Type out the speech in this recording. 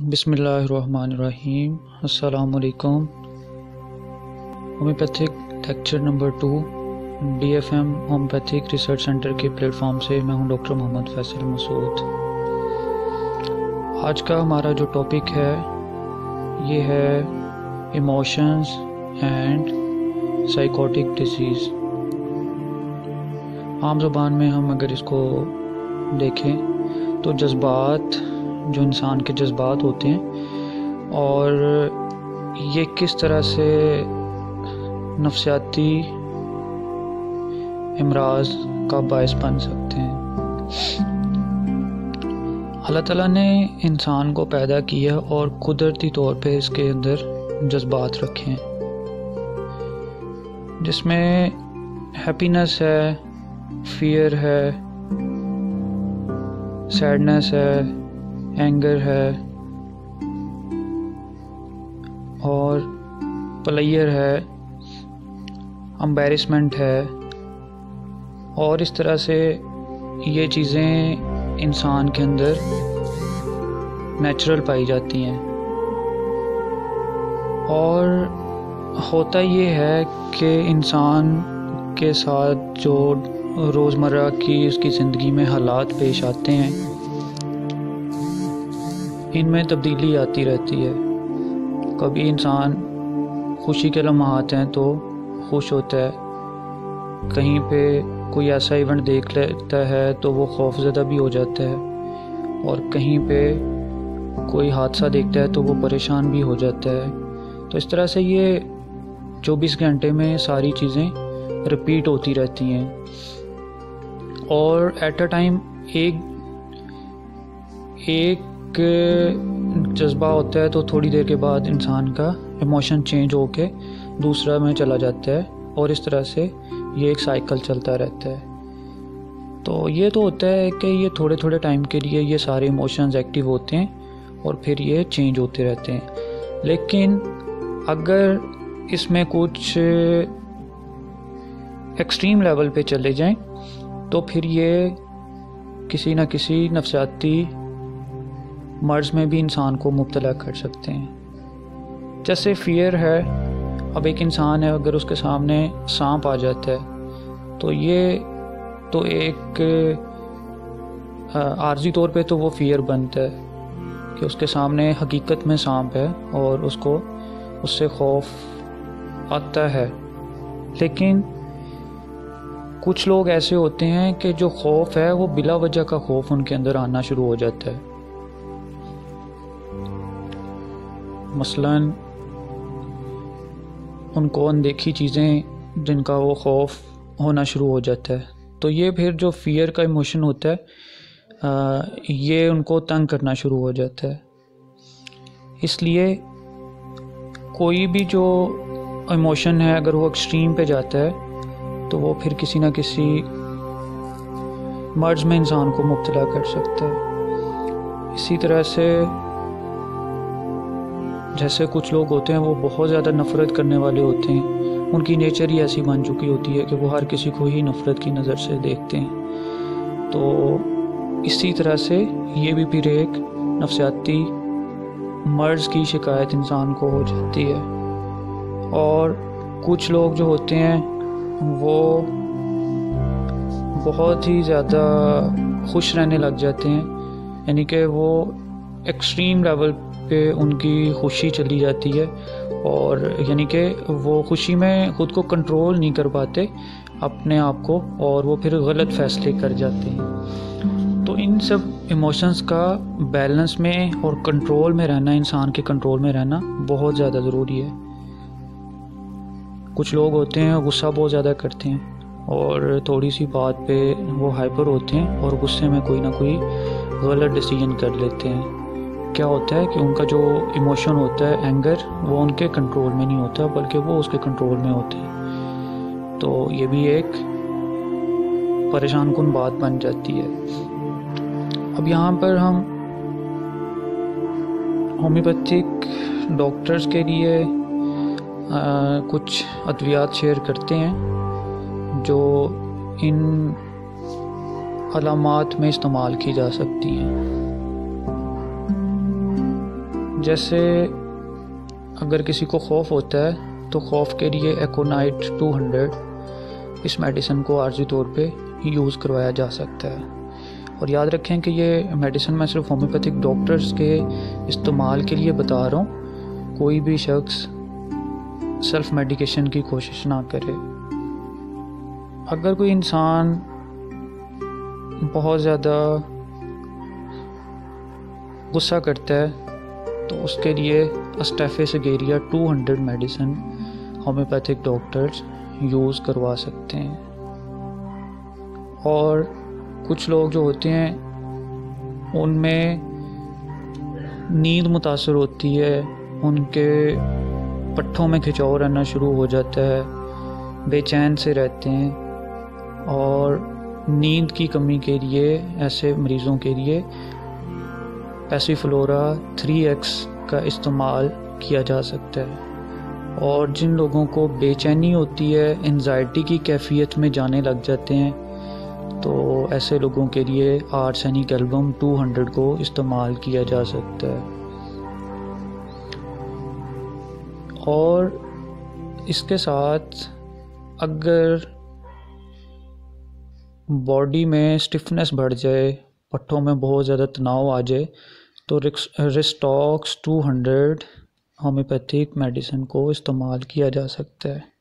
बिस्मिल्लाहिर्रहमानिर्रहीम। अस्सलामुअलैकुम। Homeopathic lecture number 2 DFM homeopathic research centre के प्लेटफॉर्म से मैं हूं डॉक्टर मोहम्मद फैसल मसूद। आज का हमारा जो टॉपिक है ये है इमोशंस एंड साइकोटिक डिजीज़। आम ज़ुबान में हम अगर इसको देखें तो जज्बात, जो इंसान के जज्बात होते हैं और ये किस तरह से नफ्सियाती इमराज का बायस बन सकते हैं। अल्लाह ताला ने इंसान को पैदा किया और कुदरती तौर पे इसके अंदर जज्बात रखे हैं, जिसमें हैप्पीनेस है, फियर है, सैडनेस है, एंगर है और प्लेयर है, एम्बैरेसमेंट है। और इस तरह से ये चीज़ें इंसान के अंदर नेचुरल पाई जाती हैं। और होता ये है कि इंसान के साथ जो रोज़मर्रा की उसकी ज़िंदगी में हालात पेश आते हैं, इनमें तब्दीली आती रहती है। कभी इंसान खुशी के लम्हात हैं तो खुश होता है, कहीं पे कोई ऐसा इवेंट देख लेता है तो वो खौफज़दा भी हो जाता है, और कहीं पे कोई हादसा देखता है तो वो परेशान भी हो जाता है। तो इस तरह से ये 24 घंटे में सारी चीज़ें रिपीट होती रहती हैं। और एट अ टाइम एक जज्बा होता है तो थोड़ी देर के बाद इंसान का इमोशन चेंज होके दूसरा में चला जाता है, और इस तरह से ये एक साइकिल चलता रहता है। तो ये तो होता है कि ये थोड़े थोड़े टाइम के लिए ये सारे इमोशंस एक्टिव होते हैं और फिर ये चेंज होते रहते हैं। लेकिन अगर इसमें कुछ एक्सट्रीम लेवल पे चले जाएं तो फिर ये किसी न किसी नफ्सियाती मर्ज़ में भी इंसान को मुब्तला कर सकते हैं। जैसे फियर है, अब एक इंसान है, अगर उसके सामने सांप आ जाता है तो ये तो एक आर्जी तौर पे तो वो फियर बनता है कि उसके सामने हकीकत में सांप है और उसको उससे खौफ आता है। लेकिन कुछ लोग ऐसे होते हैं कि जो खौफ है वो बिला वजह का खौफ उनके अंदर आना शुरू हो जाता है। मसलन उनको अनदेखी चीज़ें जिनका वो खौफ होना शुरू हो जाता है, तो ये फिर जो फियर का इमोशन होता है ये उनको तंग करना शुरू हो जाता है। इसलिए कोई भी जो इमोशन है अगर वो एक्सट्रीम पे जाता है तो वो फिर किसी न किसी मर्ज़ में इंसान को मुब्तला कर सकता है। इसी तरह से जैसे कुछ लोग होते हैं वो बहुत ज़्यादा नफ़रत करने वाले होते हैं, उनकी नेचर ही ऐसी बन चुकी होती है कि वो हर किसी को ही नफ़रत की नज़र से देखते हैं। तो इसी तरह से ये भी फिर एक नफ्सियाती मर्ज़ की शिकायत इंसान को हो जाती है। और कुछ लोग जो होते हैं वो बहुत ही ज़्यादा खुश रहने लग जाते हैं, यानी कि वो एक्सट्रीम लेवल पे उनकी खुशी चली जाती है, और यानी कि वो खुशी में ख़ुद को कंट्रोल नहीं कर पाते अपने आप को, और वो फिर गलत फ़ैसले कर जाते हैं। तो इन सब इमोशंस का बैलेंस में और कंट्रोल में रहना, इंसान के कंट्रोल में रहना बहुत ज़्यादा ज़रूरी है। कुछ लोग होते हैं गुस्सा बहुत ज़्यादा करते हैं और थोड़ी सी बात पे वो हाइपर होते हैं और गुस्से में कोई ना कोई गलत डिसीजन कर लेते हैं। क्या होता है कि उनका जो इमोशन होता है एंगर, वो उनके कंट्रोल में नहीं होता बल्कि वो उसके कंट्रोल में होते हैं। तो ये भी एक परेशान कुन बात बन जाती है। अब यहाँ पर हम होम्योपैथिक डॉक्टर्स के लिए कुछ अद्वियात शेयर करते हैं जो इन अलामात में इस्तेमाल की जा सकती हैं। जैसे अगर किसी को खौफ होता है तो खौफ के लिए एकोनाइट 200 इस मेडिसिन को आर्जी तौर पे यूज़ करवाया जा सकता है। और याद रखें कि ये मेडिसिन मैं सिर्फ होम्योपैथिक डॉक्टर्स के इस्तेमाल के लिए बता रहा हूँ, कोई भी शख्स सेल्फ मेडिकेशन की कोशिश ना करे। अगर कोई इंसान बहुत ज़्यादा गुस्सा करता है तो उसके लिए अस्टेफेसगेरिया 200 मेडिसिन होम्योपैथिक डॉक्टर्स यूज़ करवा सकते हैं। और कुछ लोग जो होते हैं उनमें नींद मुतासर होती है, उनके पट्ठों में खिंचाव रहना शुरू हो जाता है, बेचैन से रहते हैं, और नींद की कमी के लिए ऐसे मरीज़ों के लिए पैसिफ्लोरा 3x का इस्तेमाल किया जा सकता है। और जिन लोगों को बेचैनी होती है, एंजाइटी की कैफियत में जाने लग जाते हैं, तो ऐसे लोगों के लिए आर्सेनिक एल्बम 200 को इस्तेमाल किया जा सकता है। और इसके साथ अगर बॉडी में स्टिफनेस बढ़ जाए, पट्ठों में बहुत ज़्यादा तनाव आ जाए, तो रिस्टॉक्स 200 होम्योपैथिक मेडिसिन को इस्तेमाल किया जा सकता है।